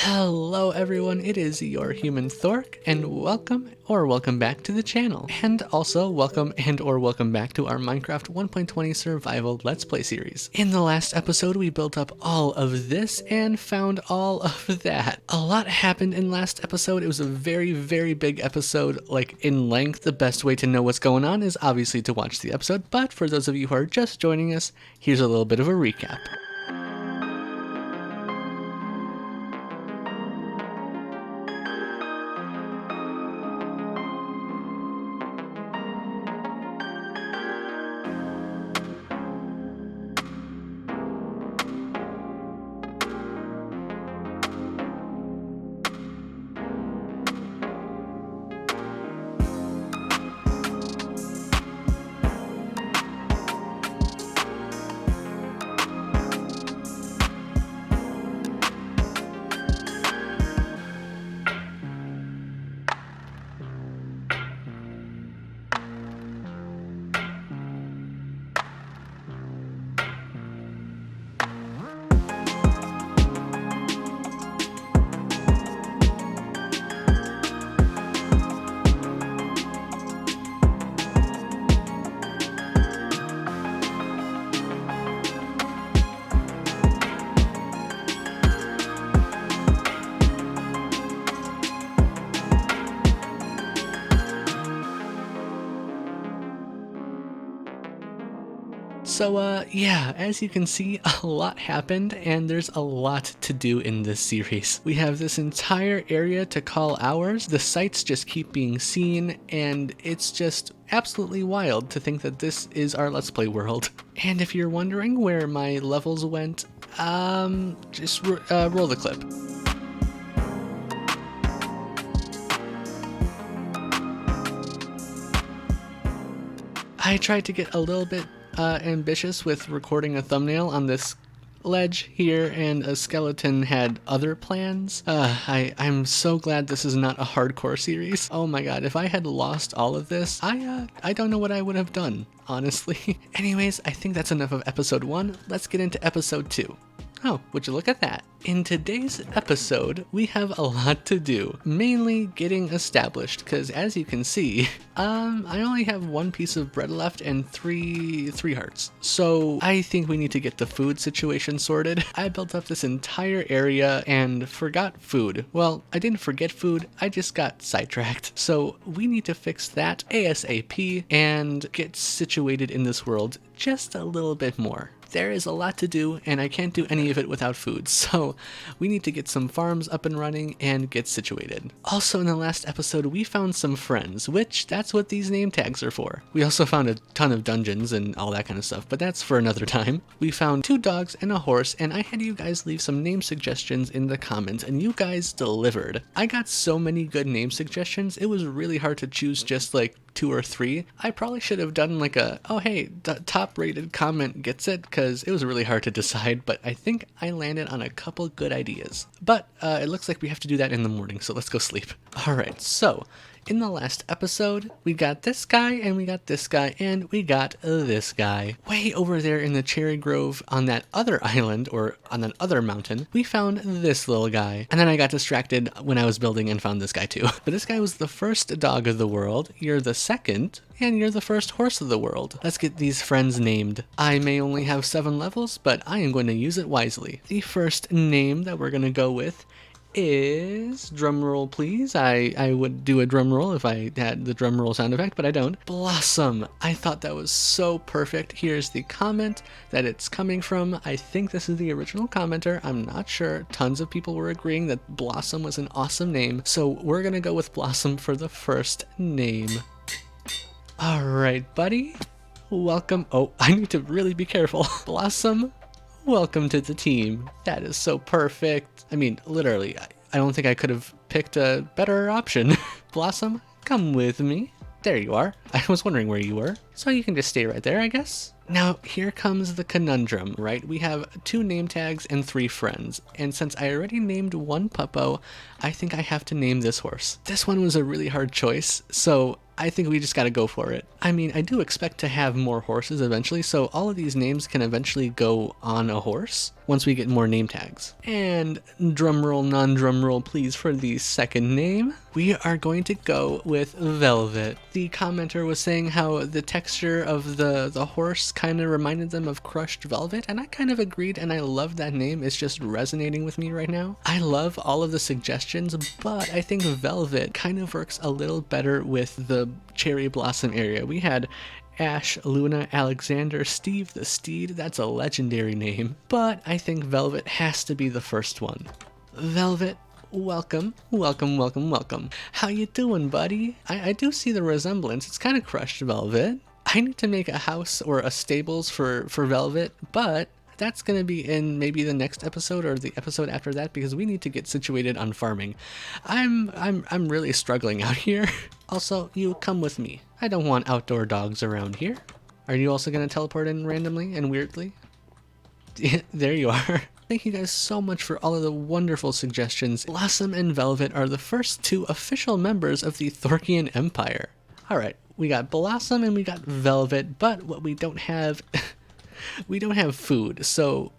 Hello everyone, it is your human Thork, and welcome back to the channel. And also welcome back to our Minecraft 1.20 survival Let's Play series. In the last episode, we built up all of this and found all of that. A lot happened in last episode. It was a very, very big episode, like in length. The best way to know what's going on is obviously to watch the episode, but for those of you who are just joining us, here's a little bit of a recap. So yeah, as you can see, a lot happened and there's a lot to do in this series. We have this entire area to call ours, the sites just keep being seen, and it's just absolutely wild to think that this is our Let's Play world. And if you're wondering where my levels went, just roll the clip. I tried to get a little bit ambitious with recording a thumbnail on this ledge here, and a skeleton had other plans. I'm so glad this is not a hardcore series. Oh my god, if I had lost all of this, I don't know what I would have done, honestly. Anyways, I think that's enough of episode 1. Let's get into episode 2. Oh, would you look at that? In today's episode, we have a lot to do, mainly getting established, because as you can see, I only have one piece of bread left and three hearts. So I think we need to get the food situation sorted. I built up this entire area and forgot food. Well, I didn't forget food, I just got sidetracked. So we need to fix that ASAP and get situated in this world just a little bit more. There is a lot to do, and I can't do any of it without food, so we need to get some farms up and running and get situated. Also, in the last episode, we found some friends, which that's what these name tags are for. We also found a ton of dungeons and all that kind of stuff, but that's for another time. We found 2 dogs and a horse, and I had you guys leave some name suggestions in the comments, and you guys delivered. I got so many good name suggestions, it was really hard to choose just like 2 or 3. I probably should have done like a, oh hey, the top rated comment gets it, because it was really hard to decide, but I think I landed on a couple good ideas. But it looks like we have to do that in the morning, so let's go sleep. Alright, so in the last episode, we got this guy, and we got this guy, and we got this guy. Way over there in the cherry grove on that other island, or on that other mountain, we found this little guy. And then I got distracted when I was building and found this guy too. But this guy was the first dog of the world, you're the second, and you're the first horse of the world. Let's get these friends named. I may only have 7 levels, but I am going to use it wisely. The first name that we're going to go with is, drumroll please, I would do a drumroll if I had the drumroll sound effect, but I don't. Blossom. I thought that was so perfect. Here's the comment that it's coming from. I think this is the original commenter, I'm not sure. Tons of people were agreeing that Blossom was an awesome name, so we're gonna go with Blossom for the first name. Alright, buddy. Welcome. Oh, I need to really be careful. Blossom, welcome to the team. That is so perfect. I mean, literally, I don't think I could have picked a better option. Blossom, come with me. There you are. I was wondering where you were. So you can just stay right there, I guess. Now, here comes the conundrum, right? We have 2 name tags and 3 friends. And since I already named one puppo, I think I have to name this horse. This one was a really hard choice, so I think we just gotta go for it. I mean, I do expect to have more horses eventually, so all of these names can eventually go on a horse. once we get more name tags. And drumroll, non-drumroll please for the second name. We are going to go with Velvet. The commenter was saying how the texture of the horse kind of reminded them of crushed velvet, and I kind of agreed, and I love that name. It's just resonating with me right now. I love all of the suggestions, but I think Velvet kind of works a little better with the cherry blossom area. We had Ash, Luna, Alexander, Steve the Steed. That's a legendary name, but I think Velvet has to be the first one. Velvet, welcome, welcome, welcome, welcome. How you doing, buddy? I do see the resemblance. It's kind of crushed velvet. I need to make a house or a stables for Velvet, but that's going to be in maybe the next episode or the episode after that, because we need to get situated on farming. I'm really struggling out here. Also, you come with me. I don't want outdoor dogs around here. Are you also going to teleport in randomly and weirdly? There you are. Thank you guys so much for all of the wonderful suggestions. Blossom and Velvet are the first two official members of the Thorican Empire. Alright, we got Blossom and we got Velvet, but what we don't have... we don't have food, so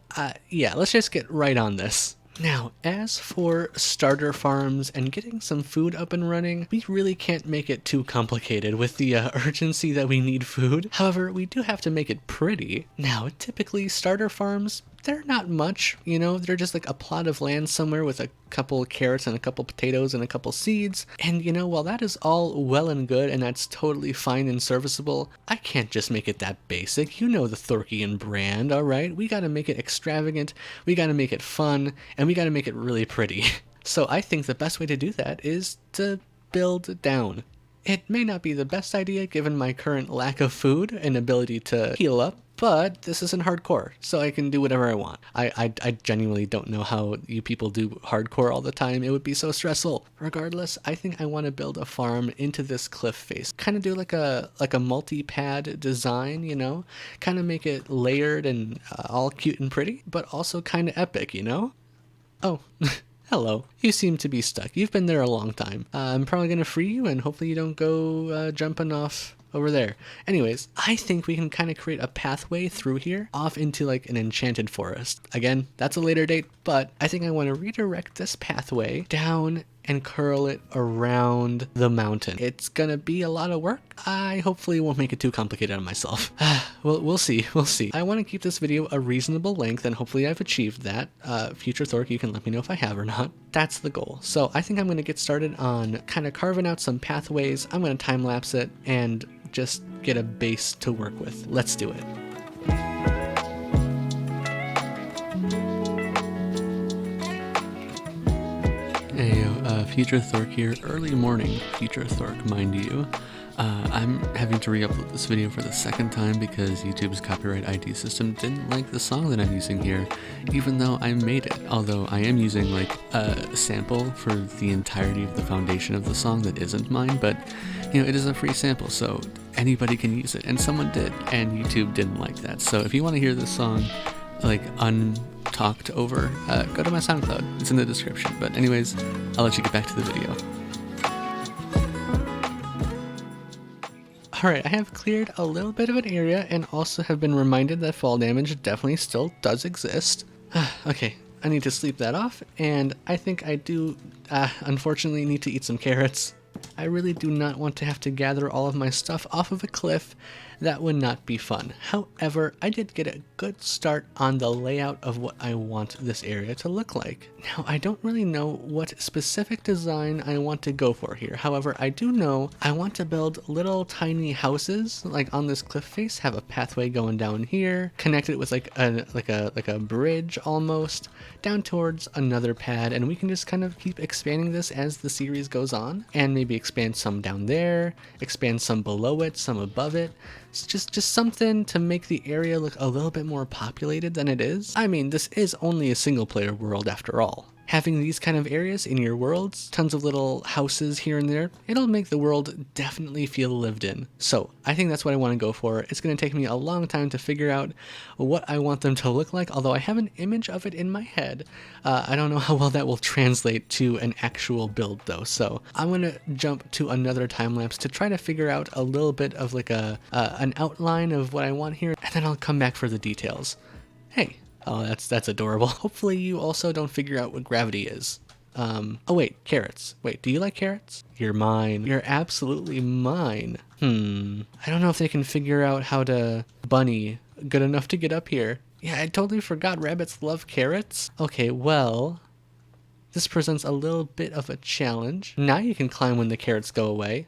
yeah, let's just get right on this. Now, as for starter farms and getting some food up and running, we really can't make it too complicated with the urgency that we need food. However, we do have to make it pretty. Now, typically starter farms, they're not much, you know, they're just like a plot of land somewhere with a couple carrots and a couple potatoes and a couple seeds. And you know, while that is all well and good and that's totally fine and serviceable, I can't just make it that basic. You know the Thorican brand, alright? We gotta make it extravagant, we gotta make it fun, and we gotta make it really pretty. So I think the best way to do that is to build down. It may not be the best idea given my current lack of food and ability to heal up, but this isn't hardcore, so I can do whatever I want. I genuinely don't know how you people do hardcore all the time. It would be so stressful. Regardless, I think I want to build a farm into this cliff face. Kind of do like a multi-pad design, you know? Kind of make it layered and all cute and pretty, but also kind of epic, you know? Oh, hello. You seem to be stuck. You've been there a long time. I'm probably going to free you, and hopefully you don't go jumping off over there. Anyways, I think we can kind of create a pathway through here off into like an enchanted forest. Again, that's a later date, but I think I want to redirect this pathway down and curl it around the mountain. It's gonna be a lot of work. I hopefully won't make it too complicated on myself. Well, we'll see. I want to keep this video a reasonable length, and hopefully I've achieved that. Future Thork, you can let me know if I have or not. That's the goal. So I think I'm gonna get started on kind of carving out some pathways. I'm gonna time lapse it and just get a base to work with. Let's do it. Hey, Future Thork here. Early morning, Future Thork, mind you. I'm having to re-upload this video for the second time because YouTube's copyright ID system didn't like the song that I'm using here, even though I made it. Although I am using like a sample for the entirety of the foundation of the song that isn't mine, but you know, it is a free sample, so anybody can use it, and someone did, and YouTube didn't like that. So if you want to hear this song like untalked over, go to my SoundCloud. It's in the description. But anyways, I'll let you get back to the video. Alright, I have cleared a little bit of an area and also have been reminded that fall damage definitely still does exist. Okay, I need to sleep that off, and I think I do unfortunately need to eat some carrots. I really do not want to have to gather all of my stuff off of a cliff. That would not be fun. However, I did get a good start on the layout of what I want this area to look like. Now, I don't really know what specific design I want to go for here. However, I do know I want to build little tiny houses like on this cliff face, have a pathway going down here, connect it with like a bridge almost down towards another pad, and we can just kind of keep expanding this as the series goes on, and maybe expand some down there, expand some below it, some above it. It's just something to make the area look a little bit more populated than it is. I mean, this is only a single player world after all. Having these kind of areas in your worlds, tons of little houses here and there, it'll make the world definitely feel lived in. So I think that's what I want to go for. It's going to take me a long time to figure out what I want them to look like, although I have an image of it in my head. I don't know how well that will translate to an actual build though, so I'm going to jump to another time lapse to try to figure out a little bit of like an outline of what I want here, and then I'll come back for the details. Hey, Oh, that's adorable. Hopefully you also don't figure out what gravity is. Oh wait, carrots. Wait, do you like carrots? You're mine. You're absolutely mine. I don't know if they can figure out how to bunny good enough to get up here. Yeah, I totally forgot rabbits love carrots. Okay, well, this presents a little bit of a challenge. Now you can climb when the carrots go away.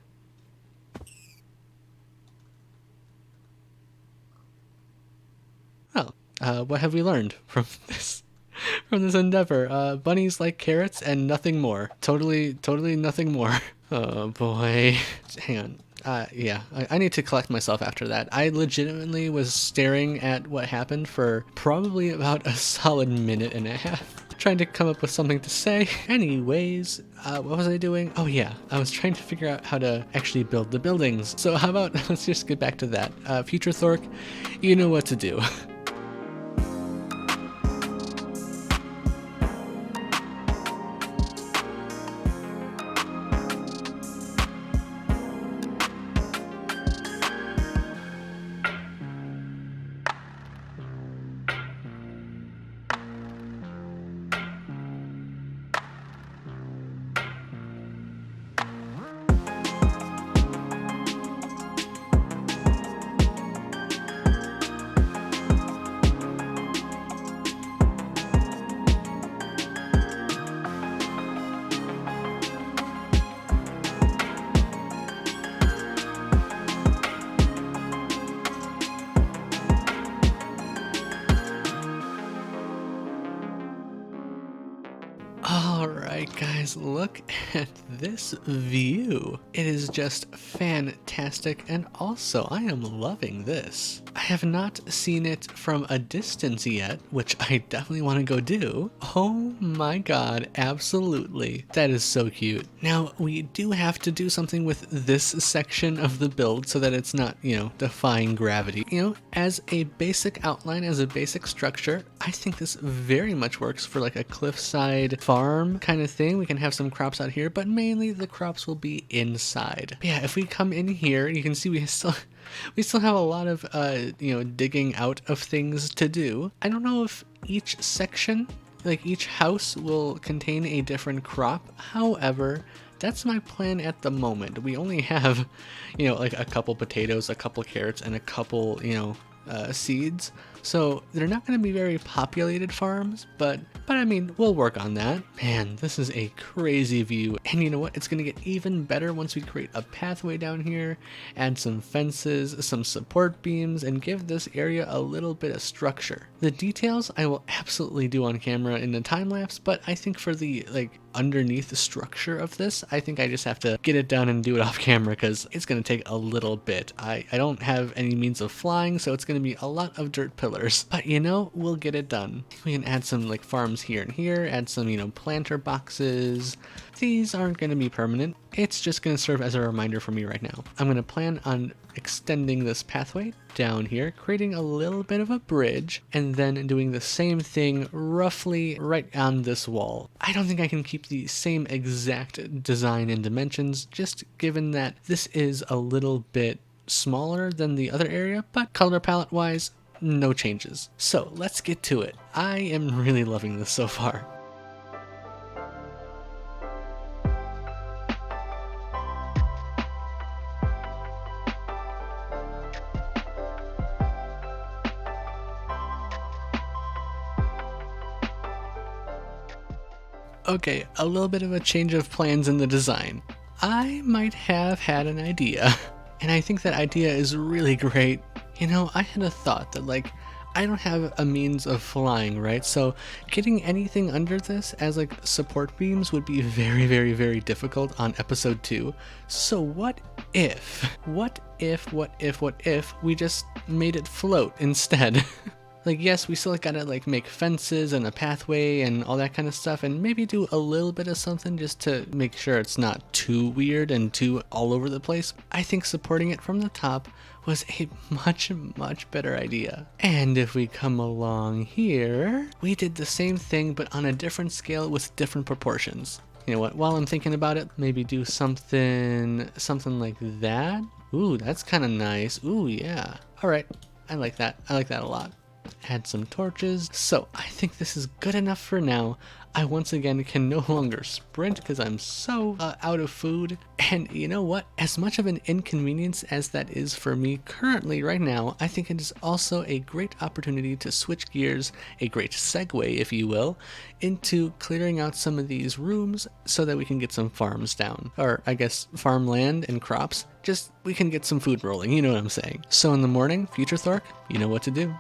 Well, what have we learned from this? From this endeavor? Bunnies like carrots and nothing more. Totally nothing more. Oh boy. Hang on. Yeah, I need to collect myself after that. I legitimately was staring at what happened for probably about a solid minute and a half. Trying to come up with something to say. Anyways, what was I doing? Oh yeah, I was trying to figure out how to actually build the buildings. So how about, let's just get back to that. Future Thork, you know what to do. Alright guys, look at this view. It is just fantastic, and also I am loving this. I have not seen it from a distance yet, which I definitely want to go do. Oh my god, absolutely. That is so cute. Now, we do have to do something with this section of the build so that it's not, defying gravity. As a basic outline, as a basic structure, I think this very much works for like a cliffside farm kind of thing. We can have some crops out here, but mainly the crops will be inside. But yeah, if we come in here, you can see we still have a lot of digging out of things to do. I don't know if each section, like each house, will contain a different crop. However, that's my plan at the moment. We only have, like a couple potatoes, a couple carrots, and a couple, seeds. So they're not going to be very populated farms, but I mean, we'll work on that. Man, this is a crazy view. And you know what? It's going to get even better once we create a pathway down here, add some fences, some support beams, and give this area a little bit of structure. The details I will absolutely do on camera in the time lapse, but I think for the underneath the structure of this, I think I just have to get it done and do it off camera because it's going to take a little bit. I don't have any means of flying, so it's going to be a lot of dirt pillars. But we'll get it done. We can add some farms here and here, add some planter boxes. These aren't going to be permanent. It's just going to serve as a reminder for me right now. I'm going to plan on extending this pathway down here, creating a little bit of a bridge, and then doing the same thing roughly right on this wall. I don't think I can keep the same exact design and dimensions, just given that this is a little bit smaller than the other area, but color palette wise, no changes. So let's get to it. I am really loving this so far. Okay, a little bit of a change of plans in the design. I might have had an idea, and I think that idea is really great. I had a thought that I don't have a means of flying, right? So getting anything under this as support beams would be very, very, very difficult on episode 2. So what if we just made it float instead? Yes, we still gotta make fences and a pathway and all that kind of stuff, and maybe do a little bit of something just to make sure it's not too weird and too all over the place. I think supporting it from the top was a much, much better idea. And if we come along here, we did the same thing but on a different scale with different proportions. You know what, while I'm thinking about it, maybe do something like that. Ooh, that's kind of nice. Ooh, yeah. All right, I like that. I like that a lot. Add some torches. So I think this is good enough for now. I once again can no longer sprint because I'm so out of food. And you know what? As much of an inconvenience as that is for me currently right now, I think it is also a great opportunity to switch gears, a great segue, if you will, into clearing out some of these rooms so that we can get some farms down. Or I guess farmland and crops. Just we can get some food rolling, you know what I'm saying. So in the morning, Future Thork, you know what to do.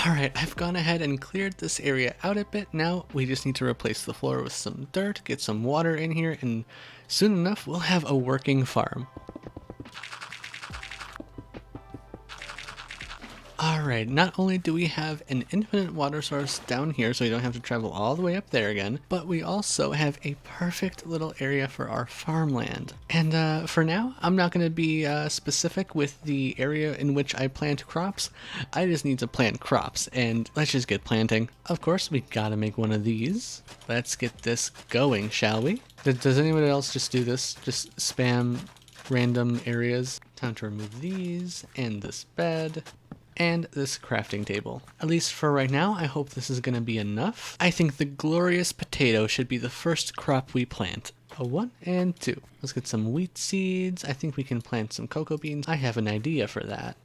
Alright, I've gone ahead and cleared this area out a bit. Now we just need to replace the floor with some dirt, get some water in here, and soon enough we'll have a working farm. Alright, not only do we have an infinite water source down here so we don't have to travel all the way up there again, but we also have a perfect little area for our farmland. And for now, I'm not going to be specific with the area in which I plant crops. I just need to plant crops, and let's just get planting. Of course, we gotta make one of these. Let's get this going, shall we? Does anyone else just do this? Just spam random areas? Time to remove these, and this bed. And this crafting table. At least for right now, I hope this is going to be enough. I think the glorious potato should be the first crop we plant. A 1 and 2. Let's get some wheat seeds. I think we can plant some cocoa beans. I have an idea for that.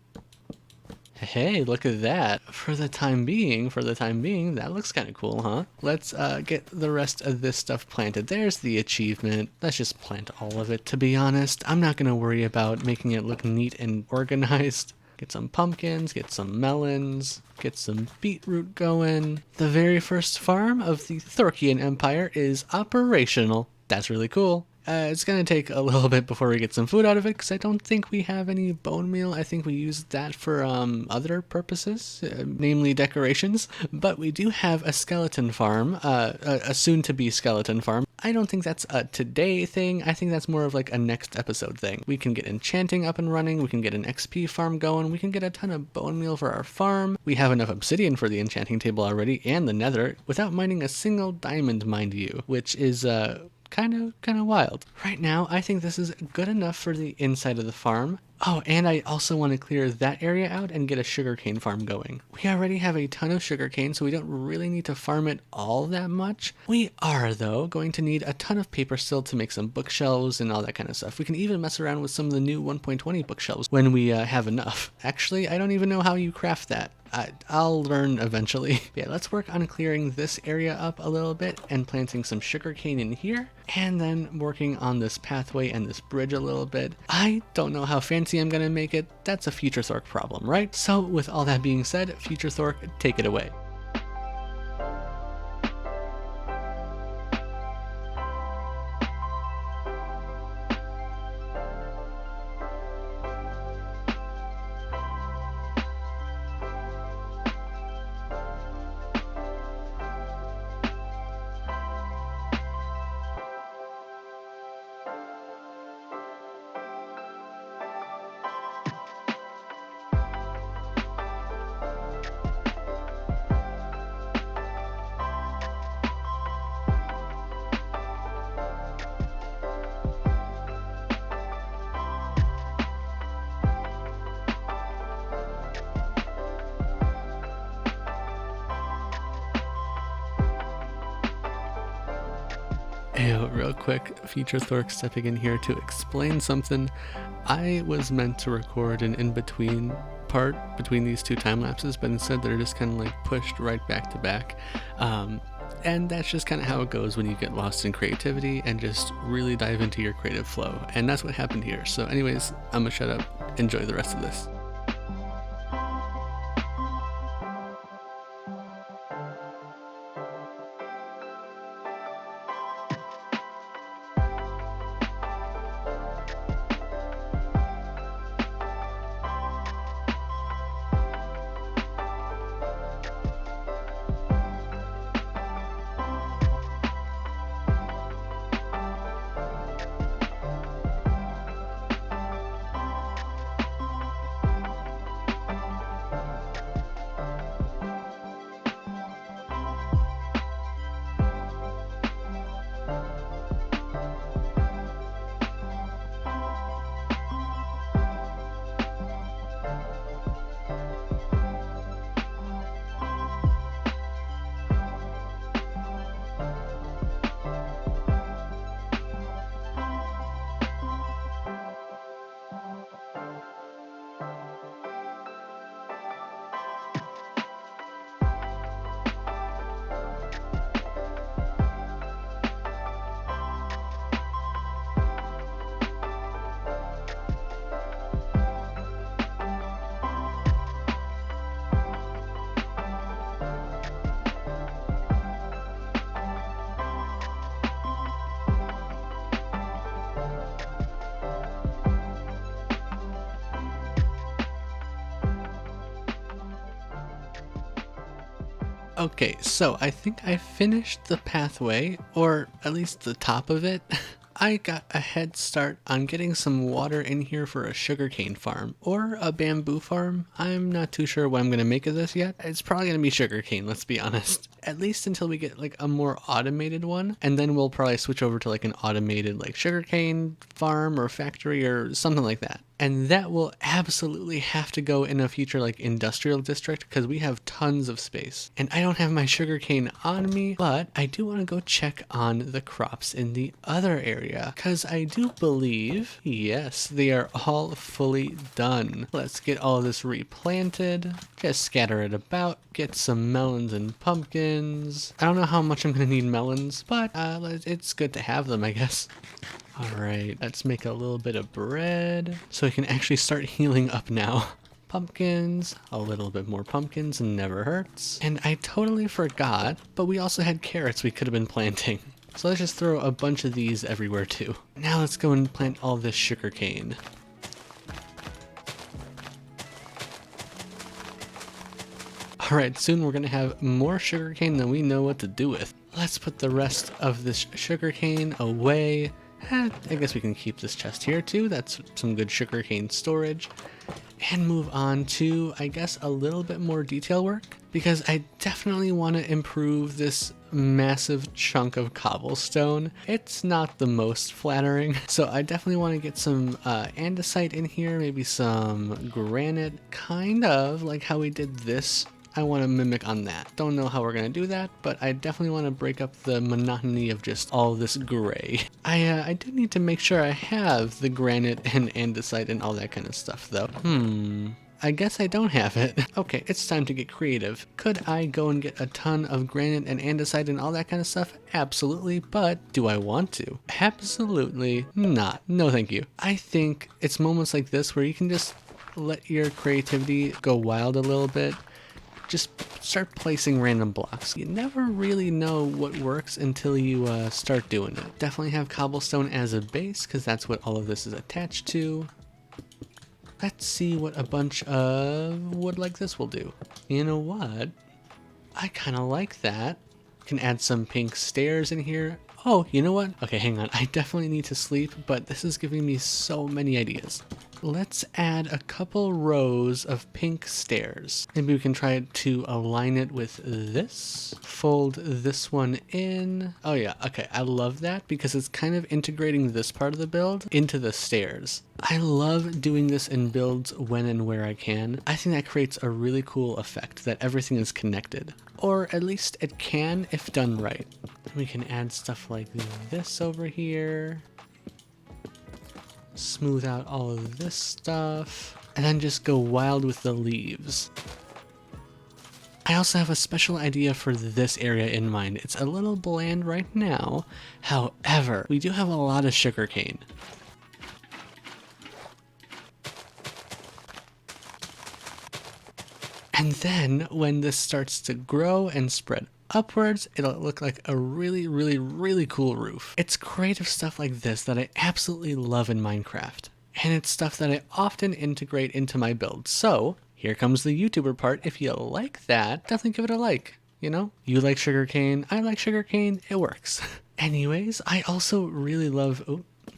Hey, look at that. For the time being, that looks kind of cool, huh? Let's get the rest of this stuff planted. There's the achievement. Let's just plant all of it. To be honest, I'm not going to worry about making it look neat and organized. Get some pumpkins, get some melons, get some beetroot going. The very first farm of the Thorican Empire is operational. That's really cool. It's going to take a little bit before we get some food out of it because I don't think we have any bone meal. I think we used that for other purposes, namely decorations. But we do have a skeleton farm, a soon-to-be skeleton farm. I don't think that's a today thing. I think that's more of like a next episode thing. We can get enchanting up and running. We can get an XP farm going. We can get a ton of bone meal for our farm. We have enough obsidian for the enchanting table already and the nether without mining a single diamond, mind you, which is kind of wild. Right now, I think this is good enough for the inside of the farm. Oh, and I also want to clear that area out and get a sugarcane farm going. We already have a ton of sugarcane, so we don't really need to farm it all that much. We are, though, going to need a ton of paper still to make some bookshelves and all that kind of stuff. We can even mess around with some of the new 1.20 bookshelves when we have enough. Actually, I don't even know how you craft that. I'll learn eventually. Yeah, let's work on clearing this area up a little bit and planting some sugarcane in here, and then working on this pathway and this bridge a little bit. I don't know how fancy I'm gonna make it. That's a Future Thork problem, right? So with all that being said, Future Thork, take it away. Ew, real quick, Future Thork stepping in here to explain something. I was meant to record an in-between part between these two time lapses, but instead they're just kind of like pushed right back to back. And that's just kind of how it goes when you get lost in creativity and just really dive into your creative flow. And that's what happened here. So anyways, I'm gonna shut up. Enjoy the rest of this. Okay, so I think I finished the pathway, or at least the top of it. I got a head start on getting some water in here for a sugarcane farm, or a bamboo farm. I'm not too sure what I'm going to make of this yet. It's probably going to be sugarcane, let's be honest. At least until we get like a more automated one, and then we'll probably switch over to like an automated like sugarcane farm or factory or something like that. And that will absolutely have to go in a future like industrial district because we have tons of space. And I don't have my sugarcane on me, but I do want to go check on the crops in the other area because I do believe, yes, they are all fully done. Let's get all of this replanted, just scatter it about, get some melons and pumpkins. I don't know how much I'm going to need melons, but it's good to have them, I guess. All right, let's make a little bit of bread so we can actually start healing up now. Pumpkins, a little bit more pumpkins never hurts. And I totally forgot, but we also had carrots we could have been planting. So let's just throw a bunch of these everywhere too. Now let's go and plant all this sugarcane. All right, soon we're gonna have more sugarcane than we know what to do with. Let's put the rest of this sugarcane away. I guess we can keep this chest here too. That's some good sugarcane storage. And move on to, I guess, a little bit more detail work because I definitely want to improve this massive chunk of cobblestone. It's not the most flattering, so I definitely want to get some andesite in here, maybe some granite, kind of like how we did this. I want to mimic on that. Don't know how we're going to do that, but I definitely want to break up the monotony of just all this gray. I do need to make sure I have the granite and andesite and all that kind of stuff though. I guess I don't have it. Okay, it's time to get creative. Could I go and get a ton of granite and andesite and all that kind of stuff? Absolutely, but do I want to? Absolutely not. No thank you. I think it's moments like this where you can just let your creativity go wild a little bit. Just start placing random blocks. You never really know what works until you start doing it. Definitely have cobblestone as a base because that's what all of this is attached to. Let's see what a bunch of wood like this will do. You know what? I kind of like that. Can add some pink stairs in here. Oh, you know what? Okay, hang on. I definitely need to sleep, but this is giving me so many ideas. Let's add a couple rows of pink stairs. Maybe we can try to align it with this. Fold this one in. Oh yeah, okay. I love that because it's kind of integrating this part of the build into the stairs. I love doing this in builds when and where I can. I think that creates a really cool effect that everything is connected. Or at least it can if done right. We can add stuff like this over here. Smooth out all of this stuff. And then just go wild with the leaves. I also have a special idea for this area in mind. It's a little bland right now. However, we do have a lot of sugarcane. And then when this starts to grow and spread upwards, it'll look like a really, really, really cool roof. It's creative stuff like this that I absolutely love in Minecraft. And it's stuff that I often integrate into my builds. So here comes the YouTuber part. If you like that, definitely give it a like. You know, you like sugarcane, I like sugarcane, it works. Anyways, I also really love,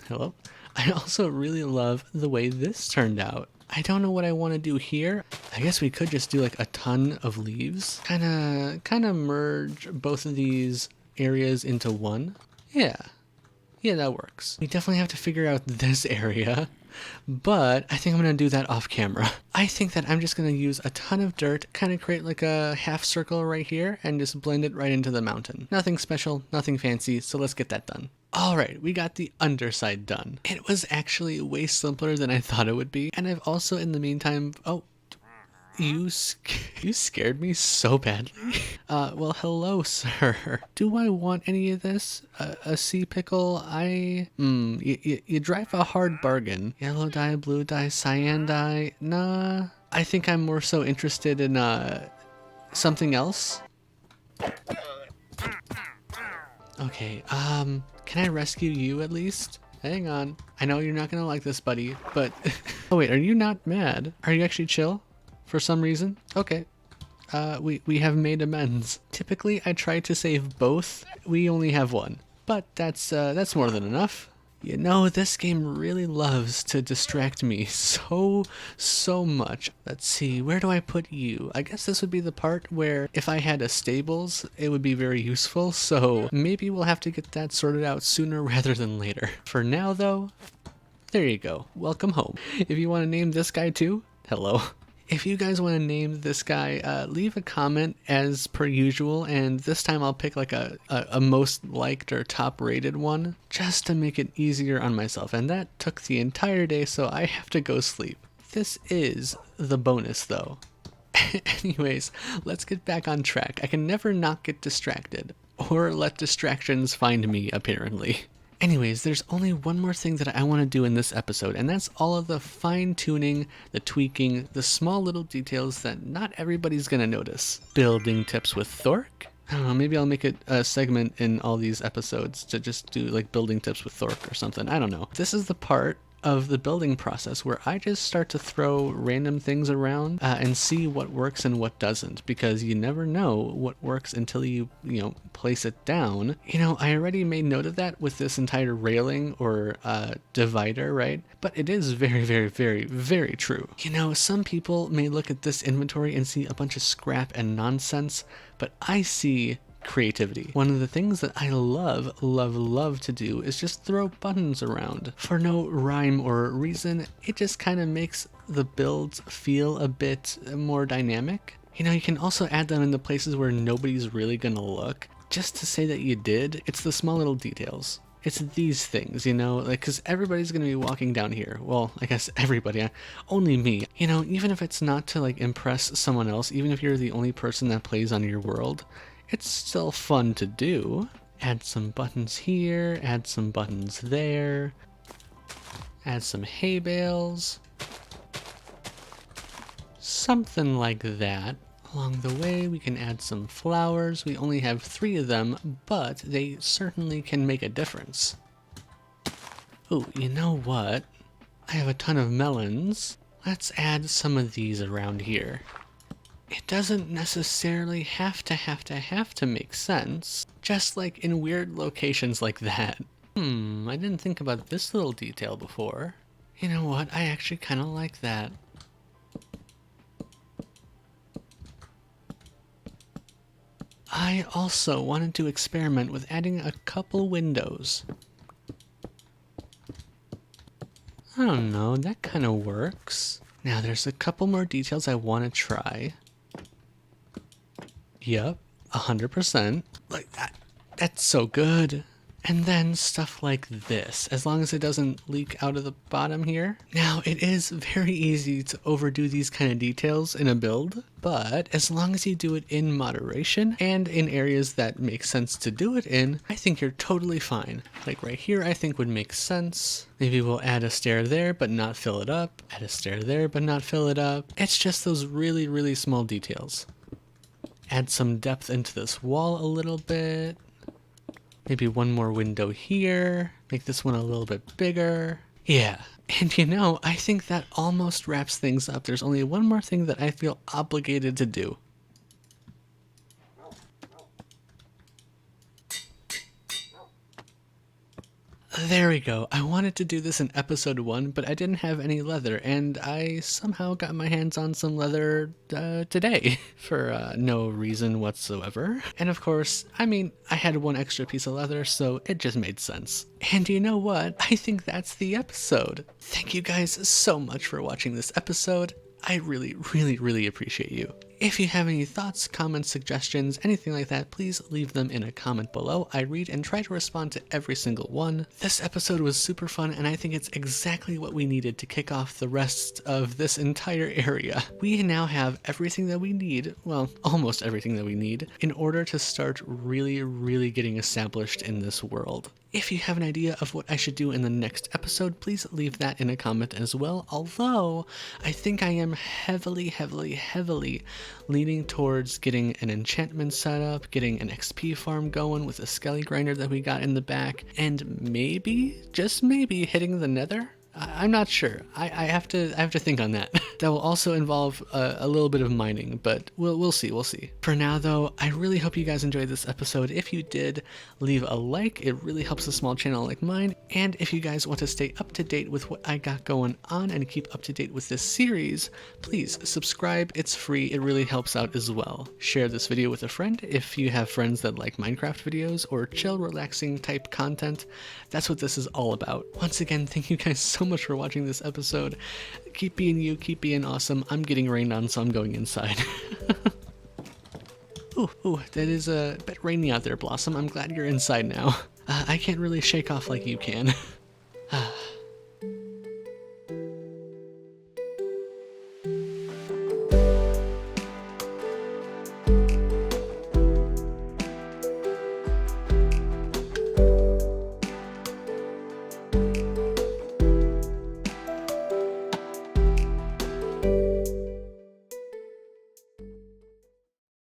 I also really love the way this turned out. I don't know what I want to do here. I guess we could just do like a ton of leaves. Kind of merge both of these areas into one. Yeah, that works. We definitely have to figure out this area, but I think I'm going to do that off camera. I think that I'm just going to use a ton of dirt, kind of create like a half circle right here and just blend it right into the mountain. Nothing special, nothing fancy, so let's get that done. Alright, we got the underside done. It was actually way simpler than I thought it would be, and I've also in the meantime, you scared me so badly. Well, hello, sir. Do I want any of this? A sea pickle? You drive a hard bargain. Yellow dye, blue dye, cyan dye? Nah, I think I'm more so interested in, something else. Okay, can I rescue you at least? Hang on. I know you're not gonna like this, buddy, but... Oh wait, are you not mad? Are you actually chill? For some reason? Okay. we have made amends. Typically, I try to save both. We only have one, but that's more than enough. You know, this game really loves to distract me so much. Let's see, where do I put you? I guess this would be the part where if I had a stables, it would be very useful, so maybe we'll have to get that sorted out sooner rather than later. For now, though, there you go. Welcome home. If you want to name this guy too, hello. If you guys want to name this guy, leave a comment as per usual, and this time I'll pick like a most liked or top rated one, just to make it easier on myself, and that took the entire day, so I have to go sleep. This is the bonus though. Anyways, let's get back on track. I can never not get distracted, or let distractions find me, apparently. Anyways, there's only one more thing that I want to do in this episode, and that's all of the fine-tuning, the tweaking, the small little details that not everybody's gonna notice. Building tips with Thork? I don't know, maybe I'll make it a segment in all these episodes to just do like building tips with Thork or something. I don't know. This is the part of the building process where I just start to throw random things around and see what works and what doesn't, because you never know what works until you place it down. I already made note of that with this entire railing or divider, right? But it is very, very, very, very true. Some people may look at this inventory and see a bunch of scrap and nonsense, but I see creativity. One of the things that I love to do is just throw buttons around for no rhyme or reason. It just kind of makes the builds feel a bit more dynamic. You can also add them into places where nobody's really gonna look, just to say that you did. It's the small little details. It's these things, because everybody's gonna be walking down here. Well, I guess everybody, only me. Even if it's not to impress someone else, even if you're the only person that plays on your world, it's still fun to do. Add some buttons here, add some buttons there, add some hay bales, something like that. Along the way, we can add some flowers. We only have 3 of them, but they certainly can make a difference. Oh, you know what? I have a ton of melons. Let's add some of these around here. It doesn't necessarily have to make sense, just like in weird locations like that. I didn't think about this little detail before. You know what, I actually kind of like that. I also wanted to experiment with adding a couple windows. I don't know, that kind of works. Now there's a couple more details I want to try. Yep, 100%. Like that. That's so good. And then stuff like this, as long as it doesn't leak out of the bottom here. Now, it is very easy to overdo these kind of details in a build, but as long as you do it in moderation and in areas that make sense to do it in, I think you're totally fine. Like right here, I think would make sense. Maybe we'll add a stair there, but not fill it up. Add a stair there, but not fill it up. It's just those really, really small details. Add some depth into this wall a little bit. Maybe one more window here. Make this one a little bit bigger. Yeah. And I think that almost wraps things up. There's only one more thing that I feel obligated to do. There we go. I wanted to do this in episode 1, but I didn't have any leather, and I somehow got my hands on some leather today for no reason whatsoever. And of course, I had one extra piece of leather, so it just made sense. And you know what? I think that's the episode. Thank you guys so much for watching this episode. I really, really, really appreciate you. If you have any thoughts, comments, suggestions, anything like that, please leave them in a comment below. I read and try to respond to every single one. This episode was super fun, and I think it's exactly what we needed to kick off the rest of this entire area. We now have everything that we need, well, almost everything that we need, in order to start really, really getting established in this world. If you have an idea of what I should do in the next episode, please leave that in a comment as well, although I think I am heavily leaning towards getting an enchantment set up, getting an XP farm going with a skelly grinder that we got in the back, and maybe, just maybe, hitting the nether? I'm not sure. I have to think on that. that will also involve a little bit of mining, but we'll see. For now though, I really hope you guys enjoyed this episode. If you did, leave a like. It really helps a small channel like mine. And if you guys want to stay up to date with what I got going on and keep up to date with this series, please subscribe. It's free. It really helps out as well. Share this video with a friend if you have friends that like Minecraft videos or chill, relaxing type content. That's what this is all about. Once again, thank you guys so much for watching this episode. Keep being you, keep being awesome. I'm getting rained on, so I'm going inside. Ooh, that is a bit rainy out there, Blossom. I'm glad you're inside now. I can't really shake off like you can.